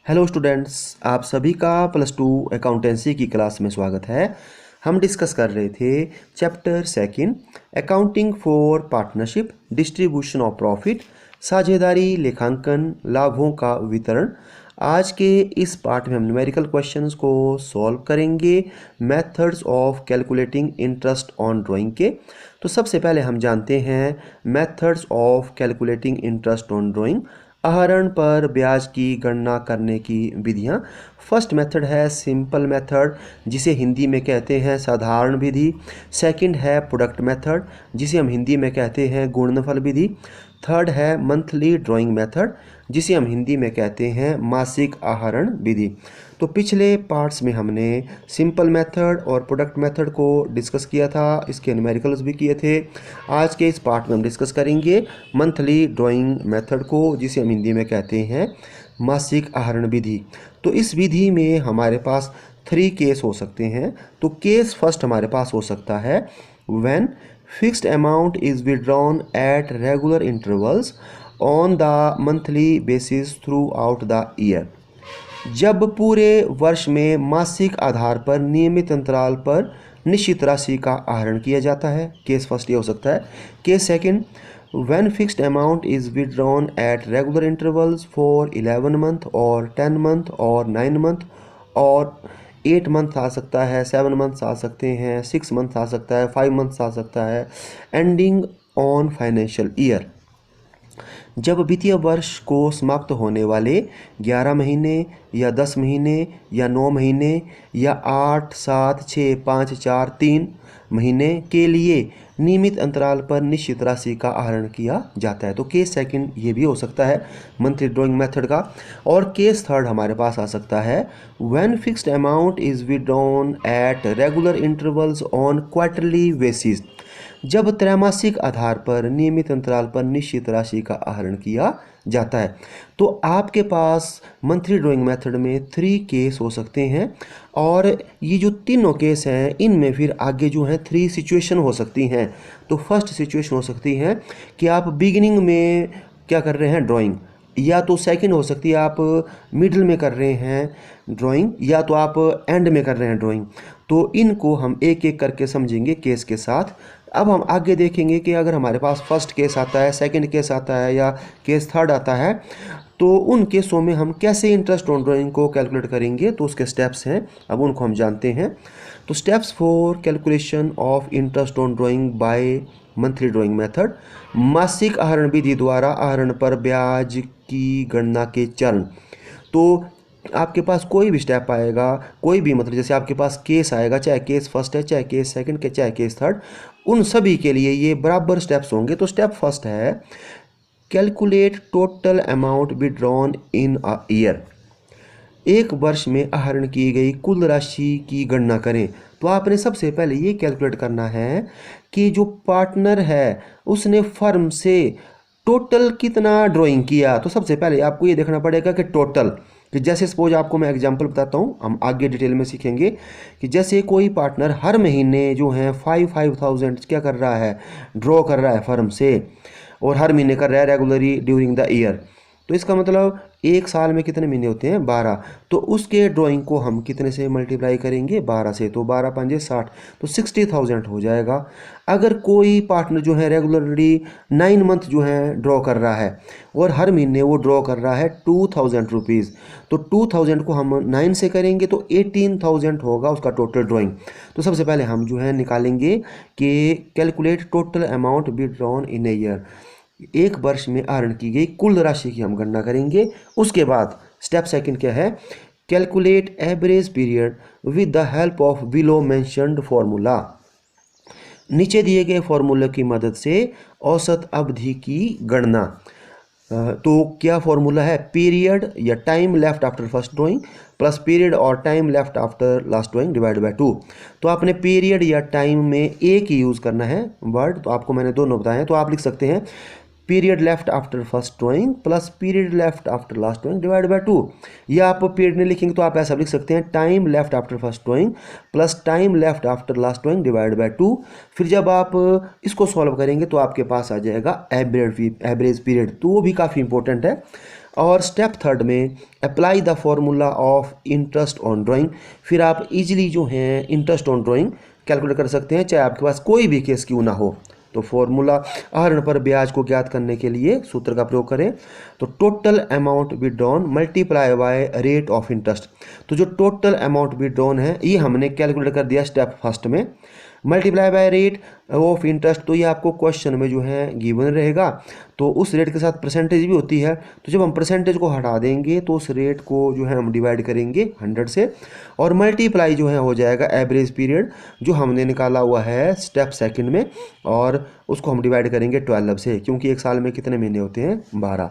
Hello students, आप सभी का +2 अकाउंटेंसी की क्लास में स्वागत है। हम डिस्कस कर रहे थे chapter second accounting for partnership, distribution of profit, साझेदारी, लेखांकन, लाभों का वितरण। आज के इस पार्ट में हम न्यूमेरिकल क्वेश्चंस को सॉल्व करेंगे methods of calculating interest on drawing के। तो सबसे पहले हम जानते हैं methods of calculating interest on drawing, आहरण पर ब्याज की गणना करने की विधियाँ। फर्स्ट मेथड है सिंपल मेथड, जिसे हिंदी में कहते हैं साधारण विधि। सेकंड है प्रोडक्ट मेथड, जिसे हम हिंदी में कहते हैं गुणनफल विधि। थर्ड है मंथली ड्राइंग मेथड, जिसे हम हिंदी में कहते हैं मासिक आहरण विधि। तो पिछले पार्ट्स में हमने सिंपल मेथड और प्रोडक्ट मेथड को डिस्कस किया था, इसके न्यूमेरिकल्स भी किए थे। आज के इस पार्ट में हम डिस्कस करेंगे मंथली ड्राइंग मेथड को, जिसे हम हिंदी में कहते हैं मासिक आहरण विधि। तो इस विधि में हमारे पास 3 केस हो सकते हैं। तो केस फर्स्ट हमारे पास हो सकता है when fixed amount is withdrawn at regular intervals on the monthly basis through out the year. जब पूरे वर्ष में मासिक आधार पर नियमित अंतराल पर निश्चित राशि का आहरण किया जाता है। केस फर्स्ट ये हो सकता है। Case second, when fixed amount is withdrawn at regular intervals for 11 month और 10 मंथ और 9 मंथ और 8 मंथ आ सकता है, 7 मंथ्स आ सकते हैं, 6 मंथ्स आ सकता है, 5 मंथ्स आ सकता है, एंडिंग ऑन फाइनेंशियल ईयर। जब वित्तीय वर्ष को समाप्त होने वाले 11 महीने या 10 महीने या 9 महीने या 8, 7, 6, 5, 4, 3 महीने के लिए नियमित अंतराल पर निश्चित राशि का आहरण किया जाता है। तो केस सेकंड ये भी हो सकता है मंथली ड्राइंग मेथड का। और केस थर्ड हमारे पास आ सकता है when fixed amount is withdrawn at regular intervals on quarterly basis. जब त्रैमासिक आधार पर नियमित अंतराल पर निश्चित राशि का आहरण किया जाता है। तो आपके पास मंथली ड्राइंग मेथड में 3 केस हो सकते हैं, और ये जो तीनों केस हैं इनमें फिर आगे जो है 3 सिचुएशन हो सकती हैं। तो फर्स्ट सिचुएशन हो सकती है कि आप बिगिनिंग में क्या कर रहे हैं ड्राइंग, या तो सेकंड हो सकती है आप मिडिल में कर रहे हैं ड्राइंग, या तो आप एंड में कर रहे हैं ड्राइंग। तो इनको हम एक एक करके समझेंगे केस के साथ। अब हम आगे देखेंगे कि अगर हमारे पास फर्स्ट केस आता है, सेकंड केस आता है या केस थर्ड आता है, तो उन केसों में हम कैसे इंटरेस्ट ऑन ड्राइंग को कैलकुलेट करेंगे। तो उसके स्टेप्स हैं, अब उनको हम जानते हैं। तो steps for calculation of interest on drawing by monthly drawing method. मासिक आहरण विधि द्वारा आहरण पर ब्याज की गणना के चरण। तो आपके पास कोई भी स्टेप आएगा, कोई भी मतलब जैसे आपके पास केस आएगा, चाहे केस फर्स्ट है, चाहे केस सेकंड के, चाहे केस थर्ड, उन सभी के लिए ये बराबर स्टेप्स होंगे। तो स्टेप फर्स्ट है calculate total amount withdrawn in a year. एक वर्ष में आहरण की गई कुल राशि की गणना करें। तो आपने सबसे पहले ये कैलकुलेट करना है कि जो पार्टनर है उसने फर्म से टोटल कितना ड्राइंग किया। तो सबसे पहले आपको ये देखना पड़ेगा कि टोटल, कि जैसे सपोज आपको मैं एग्जांपल बताता हूँ, हम आगे डिटेल में सीखेंगे कि जैसे कोई पार्टनर हर महीने जो है 5,000 क्या कर रहा है, ड्रॉ कर रहा है फर्म से, और हर महीने कर रहा है रेगुलरली ड्यूरिंग द ईयर। तो इसका मतलब एक साल में कितने महीने होते हैं, 12। तो उसके ड्राइंग को हम कितने से मल्टीप्लाई करेंगे, 12 से। तो 12 पंजे 60, तो 60,000 हो जाएगा। अगर कोई पार्टनर जो है रेगुलरली 9 मंथ जो है ड्रॉ कर रहा है, और हर महीने वो ड्रॉ कर रहा है 2,000 रुपीज़, तो 2,000 को हम 9 से करेंगे तो 18,000 होगा उसका टोटल ड्राइंग। तो सबसे पहले हम जो है निकालेंगे कि calculate total amount withdrawn in a year. एक वर्ष में आहरण की गई कुल राशि की हम गणना करेंगे। उसके बाद स्टेप सेकंड क्या है, calculate average period with the help of below mentioned formula. नीचे दिए गए फॉर्मूले की मदद से औसत अवधि की गणना। तो क्या फॉर्मूला है, पीरियड या time left after first drawing plus period और time left after last drawing divide by 2। तो आपने पीरियड या टाइम में एक ही यूज़ करना है वर्ड, तो आपको मैंने दोनों बताए हैं। तो आप लिख सकते हैं period left after first drawing plus period left after last drawing divide by 2। या आप पीरियड नहीं लिखेंगे तो आप ऐसा लिख सकते हैं time left after first drawing plus time left after last drawing divide by 2। फिर जब आप इसको सॉल्व करेंगे तो आपके पास आ जाएगा एवरेज पीरियड। तो वो भी काफ़ी इंपॉर्टेंट है। और स्टेप थर्ड में apply the formula of interest on drawing. फिर आप इजीली जो है इंटरेस्ट ऑन ड्राइंग कैलकुलेट कर सकते हैं, चाहे आपके पास कोई भी केस क्यों ना हो। तो फॉर्मूला आहरण पर ब्याज को ज्ञात करने के लिए सूत्र का प्रयोग करें, तो total amount withdrawn multiply by rate of interest. तो जो टोटल अमाउंट विड्रॉन है ये हमने कैलकुलेट कर दिया स्टेप फर्स्ट में, multiply by rate of interest. तो ये आपको क्वेश्चन में जो है गिवन रहेगा, तो उस रेट के साथ परसेंटेज भी होती है, तो जब हम परसेंटेज को हटा देंगे तो उस रेट को जो है हम डिवाइड करेंगे 100 से, और मल्टीप्लाई जो है हो जाएगा एवरेज पीरियड जो हमने निकाला हुआ है स्टेप सेकंड में, और उसको हम डिवाइड करेंगे 12 से, क्योंकि एक साल में कितने महीने होते हैं 12।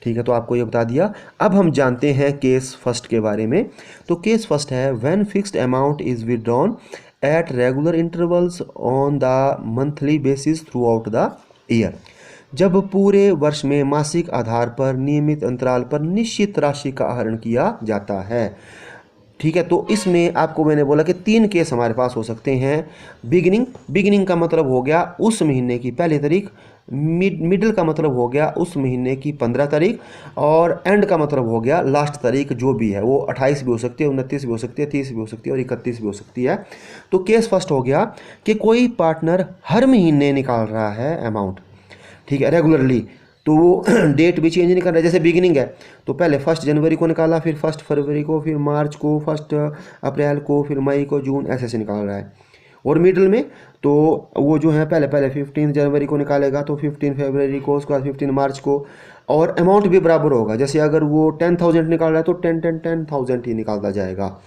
ठीक है, तो आपको ये बता दिया। अब हम जानते हैं केस फर्स्ट के बारे में। तो केस फर्स्ट है when fixed amount is withdrawn at regular intervals on the monthly basis through out the year. जब पूरे वर्ष में मासिक आधार पर नियमित अंतराल पर निश्चित राशि का आहरण किया जाता है। ठीक है, तो इसमें आपको मैंने बोला कि 3 केस हमारे पास हो सकते हैं। बिगिनिंग का मतलब हो गया उस महीने की पहली तारीख, मिडिल का मतलब हो गया उस महीने की 15 तारीख, और एंड का मतलब हो गया लास्ट तारीख जो भी है, वो 28 भी हो सकती है, 29 भी हो सकती है, 30 भी हो सकती है और 31 भी हो सकती है। तो केस फर्स्ट हो गया कि कोई पार्टनर हर महीने निकाल रहा है अमाउंट, ठीक है, रेगुलरली, तो वो डेट भी चेंज नहीं कर रहा है। जैसे बिगिनिंग है तो पहले 1 जनवरी को निकाला, फिर 1 फरवरी को, फिर मार्च को, 1 अप्रैल को, फिर मई को, जून, ऐसे ऐसे निकाल रहा है। और मिडिल में तो वो जो है पहले 15 जनवरी को निकालेगा, तो 15 फरवरी को, उसके बाद 15 मार्च को, और अमाउंट भी बराबर होगा। जैसे अगर वो 10,000 निकाल रहा है तो 10,000 ही निकालता जाएगा।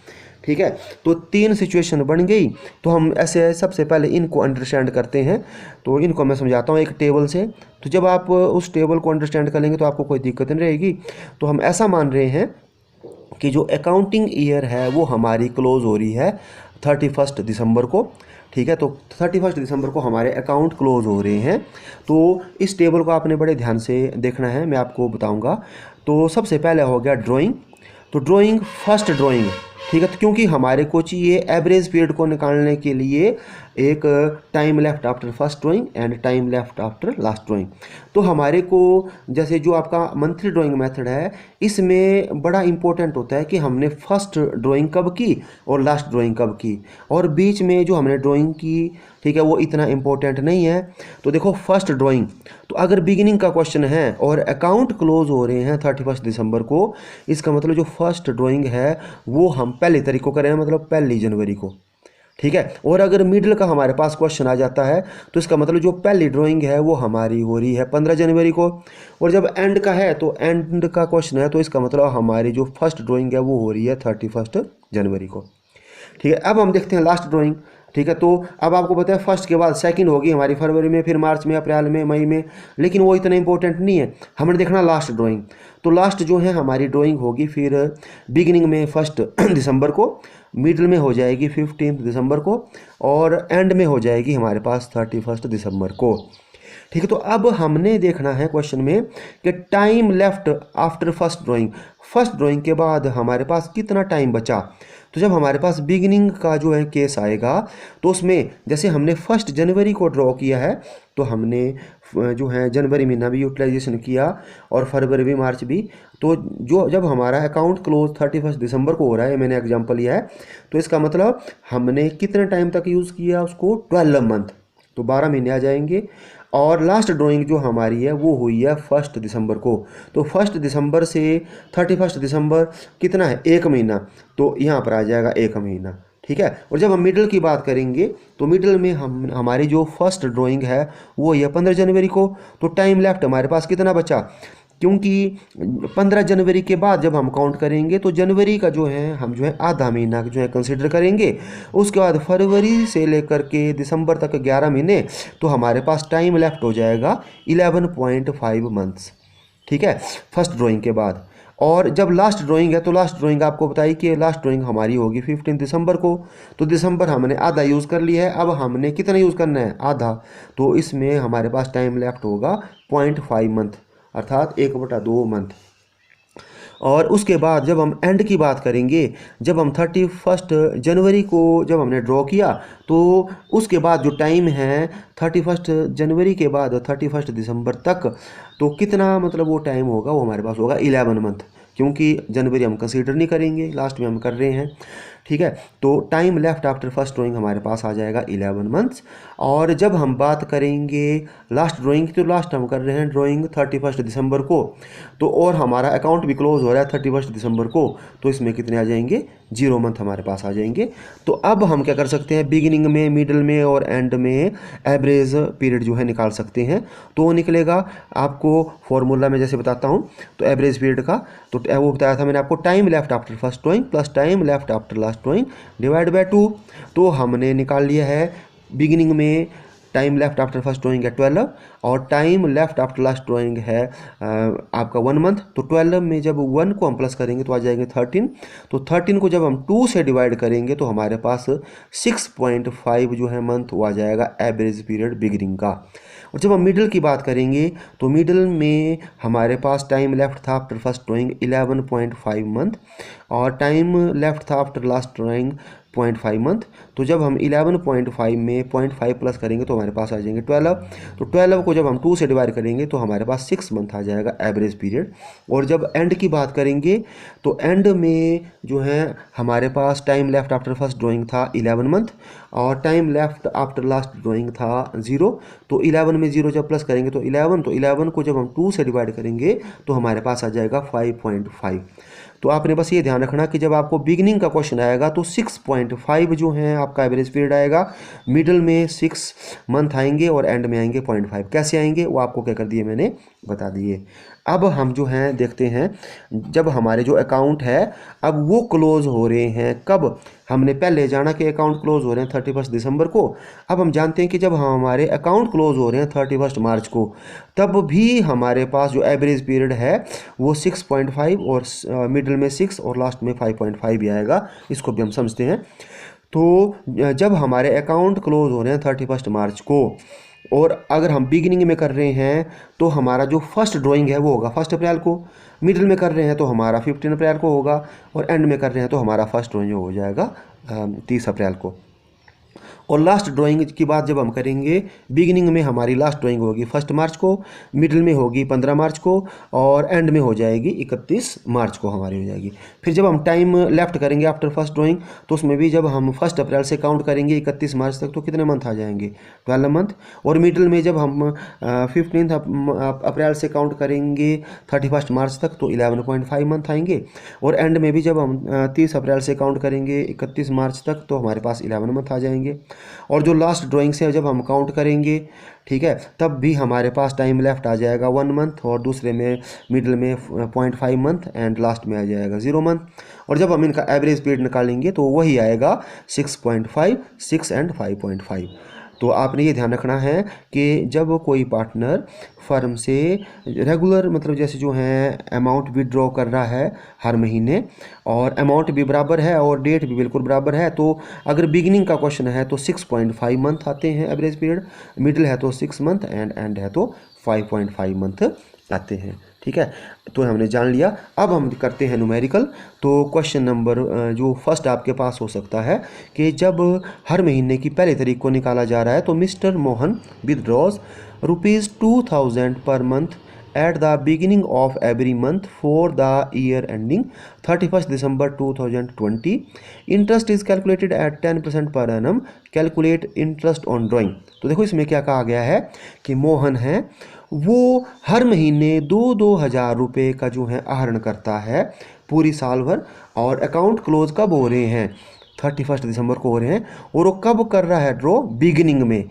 ठीक है, तो 3 सिचुएशन बन गई। तो हम ऐसे सबसे पहले इनको अंडरस्टैंड करते हैं। तो इनको मैं समझाता हूँ एक टेबल से। तो जब आप उस टेबल को अंडरस्टैंड कर लेंगे तो आपको कोई दिक्कत नहीं रहेगी। तो हम ऐसा मान रहे हैं कि जो अकाउंटिंग ईयर है वो हमारी क्लोज हो रही है 31 दिसंबर को। ठीक है, तो 31 दिसंबर को हमारे अकाउंट क्लोज हो रहे हैं। तो इस टेबल को आपने बड़े ध्यान से देखना है, मैं आपको बताऊंगा। तो सबसे पहले हो गया ड्राइंग। तो ड्राइंग फर्स्ट ड्राइंग, ठीक है, तो क्योंकि हमारे को चाहिए एवरेज पीरियड को निकालने के लिए एक time left after first drawing and time left after last drawing. तो हमारे को जैसे जो आपका मंथली ड्राइंग मेथड है इसमें बड़ा इंपॉर्टेंट होता है कि हमने फर्स्ट ड्राइंग कब की और लास्ट ड्राइंग कब की, और बीच में जो हमने ड्राइंग की, ठीक है, वो इतना इंपॉर्टेंट नहीं है। तो देखो फर्स्ट ड्राइंग, तो अगर बिगिनिंग का क्वेश्चन है और अकाउंट क्लोज हो रहे हैं 31 दिसंबर को, इसका मतलब जो फर्स्ट ड्राइंग है वो हम पहली तारीख को करें, मतलब 1 जनवरी को। ठीक है, और अगर मिडिल का हमारे पास क्वेश्चन आ जाता है तो इसका मतलब जो पहली ड्राइंग है वो हमारी हो रही है 15 जनवरी को, और जब एंड का है तो एंड का क्वेश्चन है तो इसका मतलब हमारी जो फर्स्ट ड्राइंग है वो हो रही है 31 जनवरी को। ठीक है, अब हम देखते हैं लास्ट ड्राइंग। ठीक है, तो अब आपको पता है फर्स्ट के बाद सेकंड होगी हमारी फरवरी में, फिर मार्च में, अप्रैल में, मई में, लेकिन वो इतना इंपॉर्टेंट नहीं है, हमने देखना लास्ट ड्राइंग। तो लास्ट जो है हमारी ड्राइंग होगी फिर बिगिनिंग में 1 दिसंबर को, मिडिल में हो जाएगी 15 दिसंबर को, और एंड में हो जाएगी हमारे पास 31 दिसंबर को। ठीक है, तो अब हमने देखना है क्वेश्चन में कि time left after first drawing के बाद हमारे पास कितना टाइम बचा। तो जब हमारे पास बिगिनिंग का जो है केस आएगा तो उसमें जैसे हमने 1 जनवरी को ड्रॉ किया है तो हमने जो है जनवरी महीना भी यूटिलाइजेशन किया और फरवरी भी, मार्च भी। तो जो जब हमारा अकाउंट क्लोज 31 दिसंबर को हो रहा है, मैंने एग्जांपल लिया है, तो इसका मतलब हमने कितने टाइम तक यूज़ किया उसको, 12 मंथ, तो 12 महीने आ जाएंगे। और लास्ट ड्राइंग जो हमारी है वो हुई है 1 दिसंबर को। तो 1 दिसंबर से 31 दिसंबर कितना है, 1 महीना, तो यहाँ पर आ जाएगा 1 महीना। ठीक है, और जब हम मिडिल की बात करेंगे तो मिडिल में हमारी जो फर्स्ट ड्राइंग है वो है 15 जनवरी को। तो टाइम लेफ्ट हमारे पास कितना बचा, क्योंकि 15 जनवरी के बाद जब हम काउंट करेंगे तो जनवरी का जो है हम जो है आधा महीना जो है कंसिडर करेंगे। उसके बाद फरवरी से लेकर के दिसंबर तक 11 महीने, तो हमारे पास टाइम लेफ्ट हो जाएगा 11.5 मंथ्स। ठीक है, फर्स्ट ड्राइंग के बाद। और जब लास्ट ड्राइंग है तो लास्ट ड्राइंग आपको बताइए कि लास्ट ड्राइंग हमारी होगी 15 दिसंबर को। तो दिसंबर हमने आधा यूज़ कर लिया है, अब हमने कितना यूज़ करना है, आधा। तो इसमें हमारे पास टाइम लेफ्ट होगा 0.5 मंथ, अर्थात 1/2 मंथ। और उसके बाद जब हम एंड की बात करेंगे, जब हम 31 जनवरी को जब हमने ड्रॉ किया तो उसके बाद जो टाइम है 31 जनवरी के बाद 31 दिसंबर तक, तो कितना मतलब वो टाइम होगा, वो हमारे पास होगा 11 मंथ, क्योंकि जनवरी हम कंसीडर नहीं करेंगे, लास्ट में हम कर रहे हैं। ठीक है, तो time left after first drawing हमारे पास आ जाएगा 11 मंथ्स। और जब हम बात करेंगे लास्ट ड्राइंग की, तो लास्ट हम कर रहे हैं ड्राइंग 31 दिसंबर को, तो और हमारा अकाउंट भी क्लोज हो रहा है 31 दिसंबर को, तो इसमें कितने आ जाएंगे, 0 मंथ हमारे पास आ जाएंगे। तो अब हम क्या कर सकते हैं, बिगिनिंग में, मिडल में और एंड में एवरेज पीरियड जो है निकाल सकते हैं। तो वो निकलेगा आपको फॉर्मूला में जैसे बताता हूँ, तो एवरेज पीरियड का, तो वो बताया था मैंने आपको, time left after first drawing plus time left after last drawing divide by 2। तो हमने निकाल लिया है बिगिनिंग में time left after first drawing है 12 और time left after last drawing है आपका 1 मंथ। तो 12 में जब 1 को हम प्लस करेंगे तो आ जाएंगे 13, तो 13 को जब हम 2 से डिवाइड करेंगे तो हमारे पास 6.5 जो है मंथ वो आ जाएगा एवरेज पीरियड बिगिनिंग का। और जब हम मिडिल की बात करेंगे तो मिडिल में हमारे पास टाइम लेफ्ट था आफ्टर फर्स्ट ड्राइंग 11.5 मंथ और टाइम लेफ्ट था आफ्टर लास्ट ड्राइंग 0.5 मंथ। तो जब हम 11.5 में 0.5 प्लस करेंगे तो हमारे पास आ जाएंगे 12। तो 12 को जब हम 2 से डिवाइड करेंगे तो हमारे पास 6 मंथ आ जाएगा एवरेज पीरियड। और जब एंड की बात करेंगे तो एंड में जो है हमारे पास time left after first drawing था 11 मंथ और time left after last drawing था 0। तो 11 में 0 जब प्लस करेंगे तो 11, तो 11 को जब हम 2 से डिवाइड करेंगे तो हमारे पास आ जाएगा 5.5। तो आपने बस ये ध्यान रखना कि जब आपको बिगिनिंग का क्वेश्चन आएगा तो 6.5 जो है आपका एवरेज पीरियड आएगा, मिडिल में 6 मंथ आएंगे और एंड में आएंगे 0.5। कैसे आएंगे वो आपको क्या कर दिए मैंने बता दिए। अब हम जो हैं देखते हैं जब हमारे जो अकाउंट है अब वो क्लोज हो रहे हैं कब, हमने पहले जाना कि अकाउंट क्लोज हो रहे हैं 31 दिसंबर को। अब हम जानते हैं कि जब हमारे अकाउंट क्लोज हो रहे हैं 31 मार्च को, तब भी हमारे पास जो एवरेज पीरियड है वो 6.5 और मिडिल में 6 और लास्ट में 5.5 भी आएगा। इसको भी हम समझते हैं। तो जब हमारे अकाउंट क्लोज हो रहे हैं 31 मार्च को और अगर हम बिगिनिंग में कर रहे हैं तो हमारा जो फर्स्ट ड्राइंग है वो होगा 1 अप्रैल को, मिडिल में कर रहे हैं तो हमारा 15 अप्रैल को होगा और एंड में कर रहे हैं तो हमारा फर्स्ट ड्राइंग हो जाएगा 30 अप्रैल को। और लास्ट ड्राइंग की बात जब हम करेंगे, बिगिनिंग में हमारी लास्ट ड्राइंग होगी 1 मार्च को, मिडिल में होगी 15 मार्च को और एंड में हो जाएगी 31 मार्च को हमारी हो जाएगी। फिर जब हम टाइम लेफ्ट करेंगे आफ्टर फर्स्ट ड्राइंग तो उसमें भी जब हम 1 अप्रैल से काउंट करेंगे 31 मार्च तक तो कितने मंथ आ जाएंगे, 12 मंथ। और मिडिल में जब हम 15 अप्रैल से काउंट करेंगे 31 मार्च तक तो 11.5 मंथ आएंगे। और एंड में भी जब हम 30 अप्रैल से काउंट करेंगे 31 मार्च तक तो हमारे पास 11 मंथ आ जाएंगे। और जो लास्ट ड्राइंग से जब हम काउंट करेंगे, ठीक है, तब भी हमारे पास टाइम लेफ्ट आ जाएगा 1 मंथ और दूसरे में मिडिल में 0.5 मंथ एंड लास्ट में आ जाएगा 0 मंथ। और जब हम इनका एवरेज पीरियड निकालेंगे तो वही आएगा 6.5, 6 एंड 5.5। तो आपने ये ध्यान रखना है कि जब कोई पार्टनर फर्म से रेगुलर मतलब जैसे जो है अमाउंट विड्रॉ कर रहा है हर महीने और अमाउंट भी बराबर है और डेट भी बिल्कुल बराबर है, तो अगर बिगिनिंग का क्वेश्चन है तो 6.5 मंथ आते हैं एवरेज पीरियड, मिडिल है तो 6 मंथ एंड एंड है तो 5.5 मंथ आते हैं। ठीक है, तो हमने जान लिया। अब हम करते हैं न्यूमेरिकल। तो क्वेश्चन नंबर जो फर्स्ट आपके पास हो सकता है कि जब हर महीने की पहली तारीख को निकाला जा रहा है तो mister Mohan withdraws ₹2000 per month at the beginning of every month for the year ending 31st December 2020. Interest is calculated at 10% per annum. Calculate interest on drawing. तो देखो इसमें क्या कहा गया है कि मोहन है वो हर महीने 2,000 रुपये का जो है आहरण करता है पूरी साल भर, और अकाउंट क्लोज कब हो रहे हैं 31 दिसंबर को हो रहे हैं, और वो कब कर रहा है ड्रॉ, बिगिनिंग में।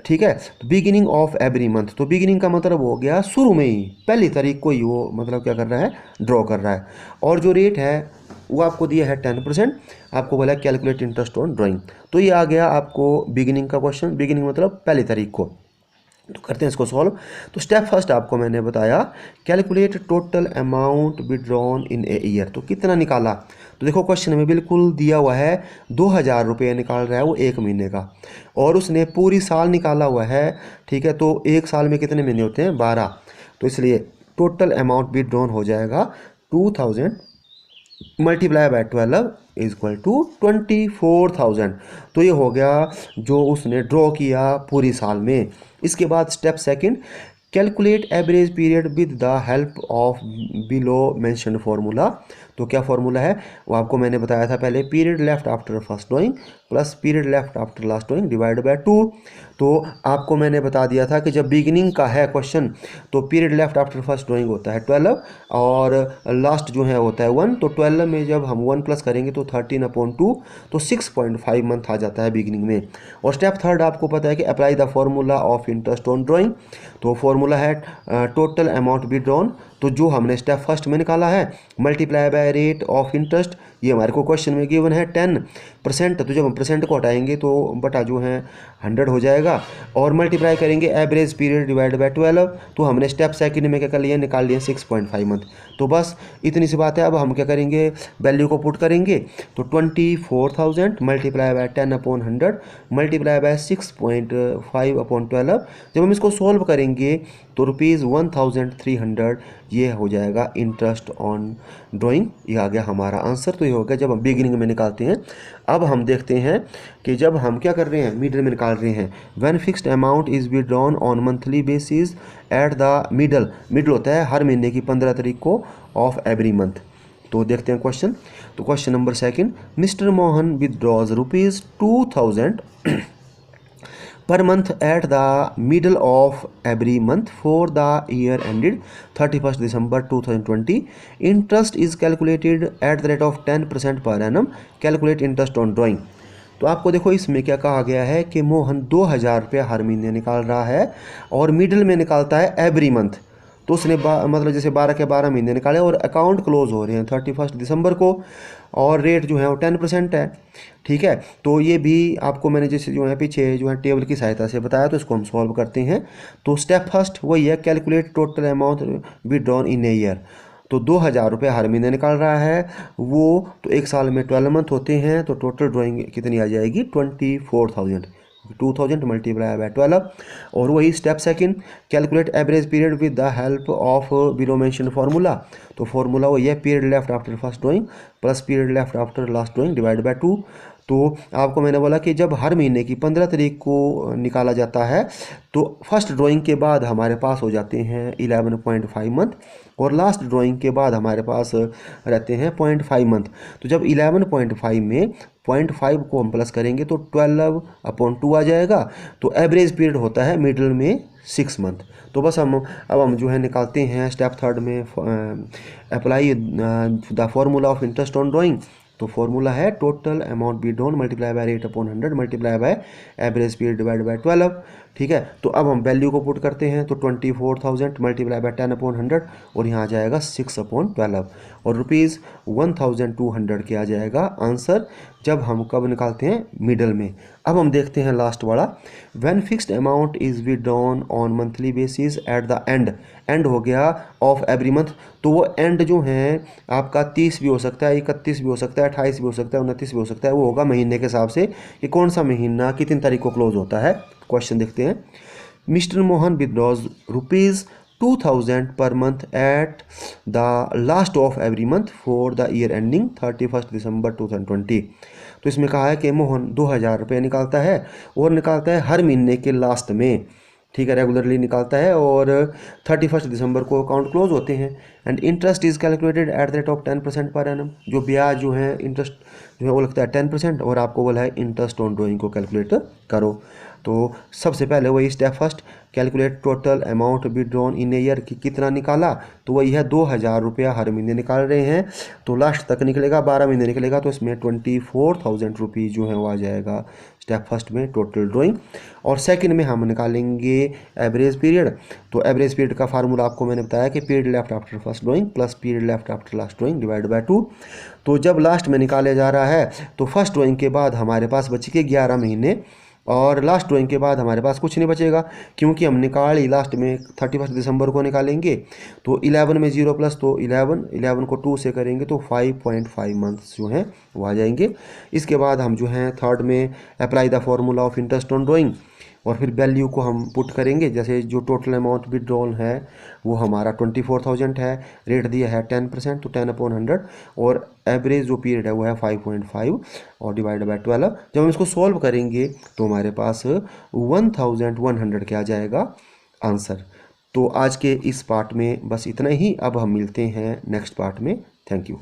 ठीक है, तो बिगिनिंग ऑफ एवरी मंथ, तो बिगिनिंग का मतलब हो गया शुरू में ही पहली तारीख को ही वो मतलब क्या कर रहा है, ड्रॉ कर रहा है। और जो रेट है वो आपको दिया है 10%, आपको बोला कैलकुलेट इंटरेस्ट ऑन ड्राइंग। तो ये आ गया आपको बिगिनिंग का क्वेश्चन, बिगिनिंग मतलब पहली तारीख को। तो करते हैं इसको सॉल्व। तो स्टेप फर्स्ट आपको मैंने बताया calculate total amount withdrawn in a year, तो कितना निकाला। तो देखो क्वेश्चन में बिल्कुल दिया हुआ है 2,000 रुपये निकाल रहा है वो 1 महीने का, और उसने पूरी साल निकाला हुआ है। ठीक है, तो 1 साल में कितने महीने होते हैं, 12, तो इसलिए टोटल अमाउंट विड्रॉन हो जाएगा 2000 multiply by 12 is equal to 24,000। तो ये हो गया जो उसने ड्रॉ किया पूरी साल में। इसके बाद step second, calculate average period with the help of below mentioned formula. तो क्या फार्मूला है वो आपको मैंने बताया था पहले, period left after first drawing plus period left after last drawing divide by 2। तो आपको मैंने बता दिया था कि जब बिगिनिंग का है क्वेश्चन तो period left after first drawing होता है 12 और लास्ट जो है होता है 1। तो 12 में जब हम 1 प्लस करेंगे तो 13/2, तो 6.5 मंथ आ जाता है बिगिनिंग में। और स्टेप थर्ड आपको पता है कि apply the formula of interest on drawing. तो फॉर्मूला है टोटल अमाउंट बी ड्रॉन। तो जो हमने स्टेप फर्स्ट में निकाला है multiply by rate of interest, ये हमारे को क्वेश्चन में गिवन है 10%। तो जब हम परसेंट को हटाएंगे तो बटा जो है 100 हो जाएगा और मल्टीप्लाई करेंगे एवरेज पीरियड डिवाइड बाय 12। तो हमने स्टेप सेकंड में क्या कर लिया, निकाल लिया 6.5 मंथ। तो बस इतनी सी बात है। अब हम क्या करेंगे, वैल्यू को पुट करेंगे। तो 24,000 मल्टीप्लाई बाय 10/100 मल्टीप्लाई बाय 6.5/12। जब हम इसको सॉल्व करेंगे तो ₹1,300 ये हो जाएगा इंटरेस्ट ऑन ड्राइंग। ये आ गया हमारा आंसर। तो ये हो गया जब हम बिगिनिंग में निकालते हैं। अब हम देखते हैं कि जब हम क्या कर रहे हैं, मिडल में निकाल रहे हैं। When fixed amount is withdrawn on monthly basis at the middle होता है हर महीने की 15 तारीख को ऑफ एवरी मंथ। तो देखते हैं क्वेश्चन। तो question number second, mister Mohan withdraws ₹2,000 per month at the middle of every month for the year ended 31st December 2020. Interest is calculated at the rate of 10% per annum. Calculate interest on drawing. तो आपको देखो इसमें क्या कहा गया है कि मोहन 2,000 रुपये हर महीने निकाल रहा है और मिडिल में निकालता है एवरी मंथ। तो उसने मतलब जैसे 12 के 12 महीने निकाले और अकाउंट क्लोज हो रहे हैं 31 दिसंबर को और रेट जो है वो 10% है। ठीक है, तो ये भी आपको मैंने जैसे जो है पीछे जो है टेबल की सहायता से बताया। तो इसको हम सॉल्व करते हैं। तो स्टेप फर्स्ट वही है, calculate total amount withdrawn in a year. तो 2,000 रुपये हर महीने निकाल रहा है वो, तो एक साल में 12 मंथ होते हैं। तो टोटल ड्राइंग कितनी आ जाएगी, 24,000। 2000 मल्टीप्लाई बाय 12। और वही step second, calculate average period with the help of below mention formula. तो फार्मूला वही है period left after first drawing plus period left after last drawing divide by 2। तो आपको मैंने बोला कि जब हर महीने की 15 तारीख को निकाला जाता है तो फर्स्ट ड्राइंग के बाद हमारे पास हो जाते हैं 11.5 मंथ और लास्ट ड्राइंग के बाद हमारे पास रहते हैं 0.5 मंथ। तो जब 11.5 में 0.5 को हम प्लस करेंगे तो 12/2 आ जाएगा। तो एवरेज पीरियड होता है मिडिल में 6 मंथ। तो बस अब हम जो है निकालते हैं स्टेप थर्ड में apply the formula of interest on drawing. तो फॉर्मूला है total amount be drawn multiply by rate upon 100 multiply by average period divide by 12। ठीक है, तो अब हम वैल्यू को पुट करते हैं। तो 24,000 मल्टीप्लाई बाय 10/100 और यहाँ आ जाएगा 6/12 और ₹1,200 के आ जाएगा आंसर जब हम कब निकालते हैं, मिडल में। अब हम देखते हैं लास्ट वाला, when fixed amount is withdrawn on monthly basis at the end हो गया ऑफ एवरी मंथ। तो वो एंड जो है आपका 30 भी हो सकता है, 31 भी हो सकता है, 28 भी हो सकता है, 29 भी हो सकता है। वो होगा महीने के हिसाब से कि कौन सा महीना कितनी तारीख को क्लोज होता है। क्वेश्चन देखते हैं, mister Mohan withdraws ₹2,000 per month at the last of every month for the year ending 31 दिसंबर 2020। तो इसमें कहा है कि मोहन 2,000 रुपये निकालता है और निकालता है हर महीने के लास्ट में। ठीक है, रेगुलरली निकालता है और 31 दिसंबर को अकाउंट क्लोज होते हैं। And interest is calculated at the rate of 10% per annum. जो ब्याज जो है इंटरेस्ट जो है वो लगता है 10% और आपको बोला है इंटरेस्ट ऑन ड्राइंग को कैलकुलेट करो। तो सबसे पहले वही step first, calculate total amount withdrawn in a year की कितना निकाला। तो वही है 2,000 रुपया हर महीने निकाल रहे हैं। तो लास्ट तक निकलेगा, 12 महीने निकलेगा। तो इसमें 24,000 रुपीज़ जो है वो आ जाएगा स्टेप फर्स्ट में टोटल ड्राइंग। और सेकंड में हम निकालेंगे एवरेज पीरियड। तो एवरेज पीरियड का फार्मूला आपको मैंने बताया कि period left after first drawing plus period left after last drawing divide by 2। तो जब लास्ट में निकाले जा रहा है तो फर्स्ट ड्राइंग के बाद हमारे पास बचेंगे 11 महीने और लास्ट ड्राइंग के बाद हमारे पास कुछ नहीं बचेगा क्योंकि हम निकाल ही लास्ट में 31 दिसंबर को निकालेंगे। तो 11 में 0 प्लस तो 11 को 2 से करेंगे तो 5.5 मंथ्स जो हैं वो आ जाएंगे। इसके बाद हम जो हैं थर्ड में apply the formula of interest on drawing. और फिर वैल्यू को हम पुट करेंगे। जैसे जो टोटल अमाउंट विड्रॉल है वो हमारा 24,000 है, रेट दिया है 10%, तो 10/100, और एवरेज जो पीरियड है वो है 5.5 और डिवाइड बाय 12। जब हम इसको सॉल्व करेंगे तो हमारे पास 1100 क्या आ जाएगा आंसर। तो आज के इस पार्ट में बस इतना ही। अब हम मिलते हैं नेक्स्ट पार्ट में। Thank you.